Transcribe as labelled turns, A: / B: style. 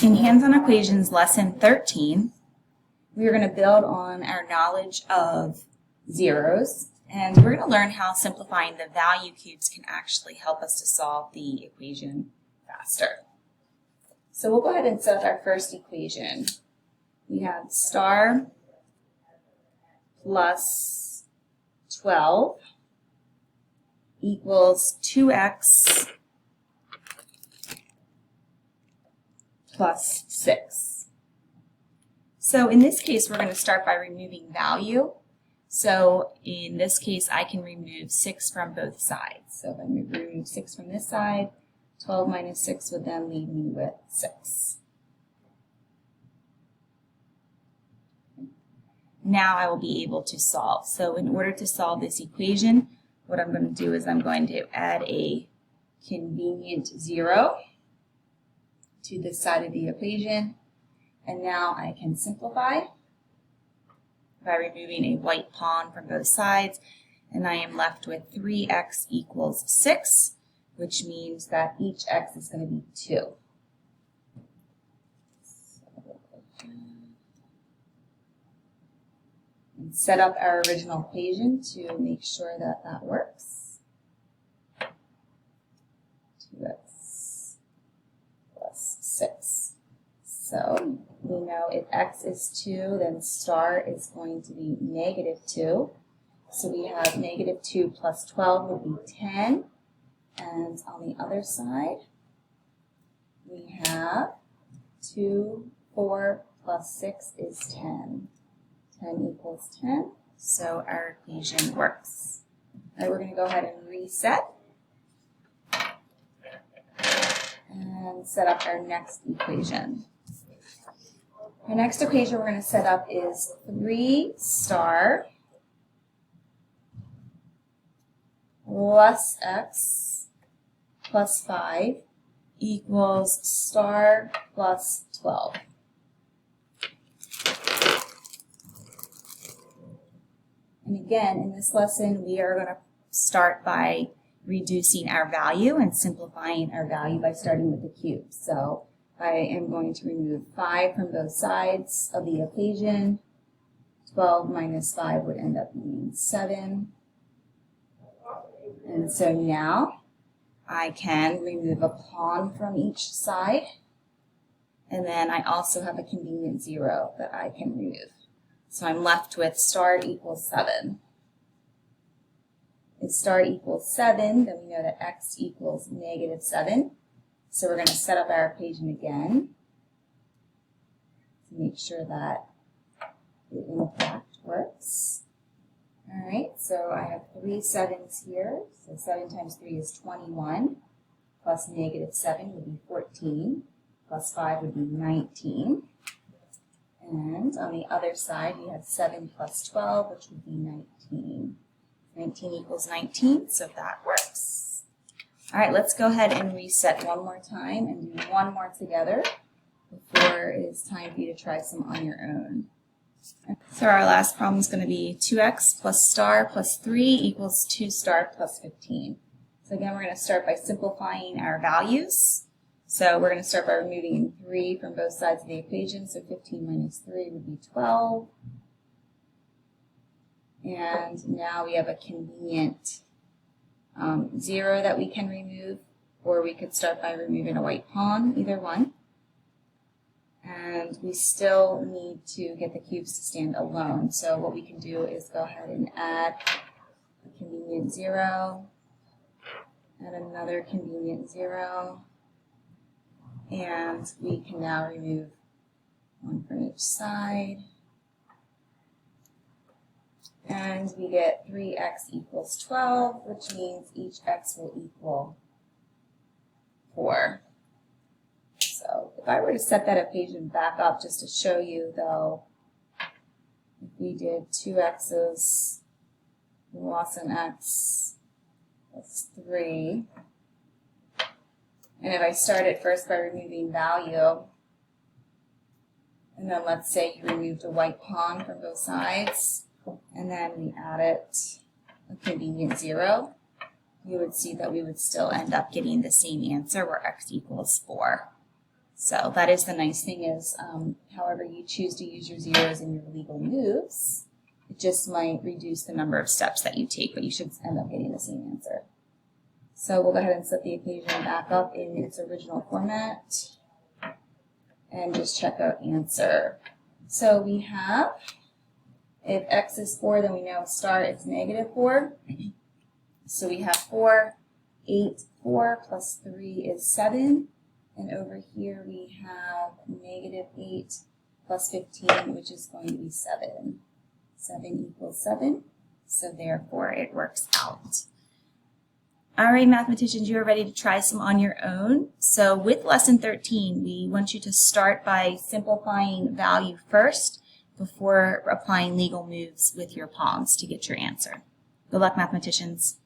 A: In Hands-On Equations Lesson 13, we are going to build on our knowledge of zeros, and we're going to learn how simplifying the value cubes can actually help us to solve the equation faster. So we'll go ahead and set up our first equation. We have star plus 12 equals 2x plus 6. So in this case, we're going to start by removing value. So in this case, I can remove 6 from both sides. So if I remove 6 from this side, 12 minus 6 would then leave me with 6. Now I will be able to solve. So in order to solve this equation, what I'm going to do is I'm going to add a convenient 0 to this side of the equation, and now I can simplify by removing a white pawn from both sides, and I am left with 3x equals 6, which means that each x is going to be 2. And set up our original equation to make sure that that works. 2x plus 6. So we know if x is 2, then star is going to be negative 2. So we have negative 2 plus 12 would be 10. And on the other side, we have 2, 4 plus 6 is 10. 10 equals 10, so our equation works. All right, we're going to go ahead and reset and set up our next equation. Our next equation we're going to set up is 3 star plus x plus 5 equals star plus 12. And again, in this lesson, we are going to start by reducing our value and simplifying our value by starting with the cube. So I am going to remove 5 from both sides of the equation. 12 minus 5 would end up being 7. And so now I can remove a pawn from each side. And then I also have a convenient 0 that I can remove. So I'm left with star equals 7. If star equals 7, then we know that x equals negative 7. So we're going to set up our equation again to make sure that it in fact works. All right, so I have 3 7s here. So 7 times 3 is 21, plus negative 7 would be 14, plus 5 would be 19. And on the other side, we have 7 plus 12, which would be 19. 19 equals 19, so that works. All right, let's go ahead and reset one more time and do one more together before it is time for you to try some on your own. So our last problem is going to be 2x plus star plus 3 equals 2 star plus 15. So again, we're going to start by simplifying our values. So we're going to start by removing 3 from both sides of the equation. So 15 minus 3 would be 12. And now we have a convenient 0 that we can remove, or we could start by removing a white pawn, either one. And we still need to get the cubes to stand alone. So what we can do is go ahead and add a convenient 0, add another convenient 0. And we can now remove 1 from each side. And we get 3x equals 12, which means each x will equal 4. So if I were to set that equation back up just to show you, though, if we did 2x's, we lost an x, that's 3. And if I started first by removing value, and then let's say you removed a white pawn from both sides, and then we added a convenient 0, you would see that we would still end up getting the same answer where x equals 4. So that is the nice thing is, however you choose to use your zeros in your legal moves, it just might reduce the number of steps that you take, but you should end up getting the same answer. So we'll go ahead and set the equation back up in its original format and just check out answer. So we have, if x is 4, then we know star is negative 4. So we have 4, 8, 4 plus 3 is 7. And over here we have negative 8 plus 15, which is going to be 7. 7 equals 7. So therefore it works out. All right, mathematicians, you are ready to try some on your own. So with lesson 13, we want you to start by simplifying value first before applying legal moves with your palms to get your answer. Good luck, mathematicians.